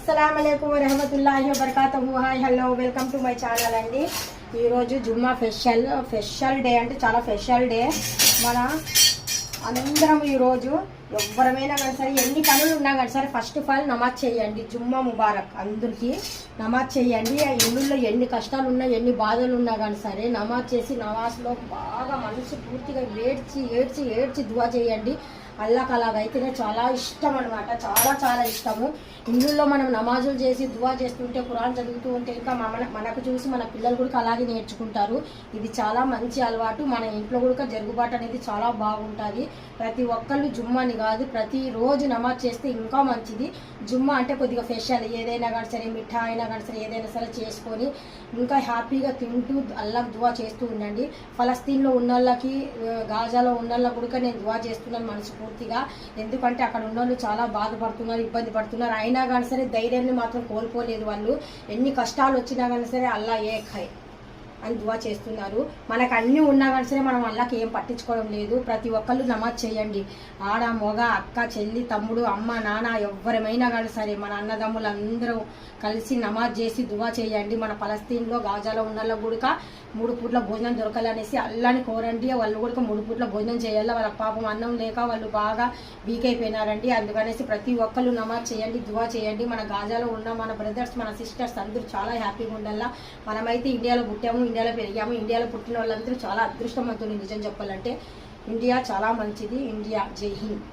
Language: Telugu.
అస్సలాముఅలైకుం వరహమతుల్లాహి వబరకాతుహు. Hi hello, welcome to my channel అండి. ఈరోజు జుమ్మా స్పెషల్ డే, అంటే చాలా స్పెషల్ డే. మన అందరం ఈరోజు ఎవరమైనా కానీ సరే, ఎన్ని పనులు ఉన్నా కానీ సరే, ఫస్ట్ ఆఫ్ ఆల్ నమాజ్ చేయండి. జుమ్మా ముబారక్ అందరికీ. నమాజ్ చేయండి. ఆ ఇళ్ళల్లో ఎన్ని కష్టాలు ఉన్నా, ఎన్ని బాధలు ఉన్నా కానీ సరే, నమాజ్ చేసి నమాజ్లో బాగా మనసు పూర్తిగా ఏడ్చి దువా చేయండి. అల్లాహ్ అలాగైతేనే చాలా ఇష్టం అనమాట, చాలా ఇష్టము. ఇళ్ళల్లో మనం నమాజులు చేసి దువా చేస్తుంటే, ఖురాన్ చదువుతూ ఉంటే ఇంకా మనకు చూసి మన పిల్లలు కూడా అలాగే నేర్చుకుంటారు. ఇది చాలా మంచి అలవాటు. మన ఇంట్లో కూడా జరుగుబాటు అనేది చాలా బాగుంటుంది. ప్రతి ఒక్కళ్ళు జుమ్మాని కాదు, ప్రతిరోజు నమాజ్ చేస్తే ఇంకా మంచిది. జుమ్మా అంటే కొద్దిగా స్పెషల్. ఏదైనా కానీ సరే, మిఠా అయినా కానీ సరే, ఏదైనా సరే చేసుకొని ఇంకా హ్యాపీగా తింటూ అల్లాహ్ దువా చేస్తూ ఉండండి. ఫలస్తీన్లో ఉన్న వాళ్ళకి, గాజాలో ఉన్న వాళ్ళకి కూడా నేను దువా చేస్తున్నాను మనస్ఫూర్తిగా. ఎందుకంటే అక్కడ ఉన్న వాళ్ళు చాలా బాధపడుతున్నారు, ఇబ్బంది పడుతున్నారు. అయినా కానీ సరే ధైర్యాన్ని మాత్రం కోల్పోలేదు వాళ్ళు. ఎన్ని కష్టాలు వచ్చినా కానీ సరే అల్లాహ్ ఏక్ హై అని దువా చేస్తున్నారు. మనకు అన్నీ ఉన్నా కానీ సరే మనం అల్లాహ్కి ఏం పట్టించుకోవడం లేదు. ప్రతి ఒక్కళ్ళు నమాజ్ చేయండి. ఆడ, మొగ, అక్క, చెల్లి, తమ్ముడు, అమ్మ, నాన్న ఎవరమైనా కానీ సరే, మన అన్నదమ్ములు అందరూ కలిసి నమాజ్ చేసి దువా చేయండి. మన ఫలస్తీన్లో, గాజాలో ఉన్న వాళ్ళకు కూడా 3 పూట్ల భోజనం దొరకాలనేసి అల్లాని కోరండి. వాళ్ళు కూడా 3 పూట్ల భోజనం చేయాలి. వాళ్ళ పాపం అన్నం లేక వాళ్ళు బాగా వీక్ అయిపోయినారండి. అందుకనేసి ప్రతి ఒక్కళ్ళు నమాజ్ చేయండి, దువా చేయండి. మన గాజాలో ఉన్న మన బ్రదర్స్, మన సిస్టర్స్ అందరూ చాలా హ్యాపీగా ఉండాలా. మనమైతే ఇండియాలో పుట్టాము, ఇండియాలో పెరిగాము. ఇండియాలో పుట్టిన వాళ్ళందరూ చాలా అదృష్టవంతులు. నిజం చెప్పాలంటే ఇండియా చాలా మంచిది. ఇండియా జై హింద్.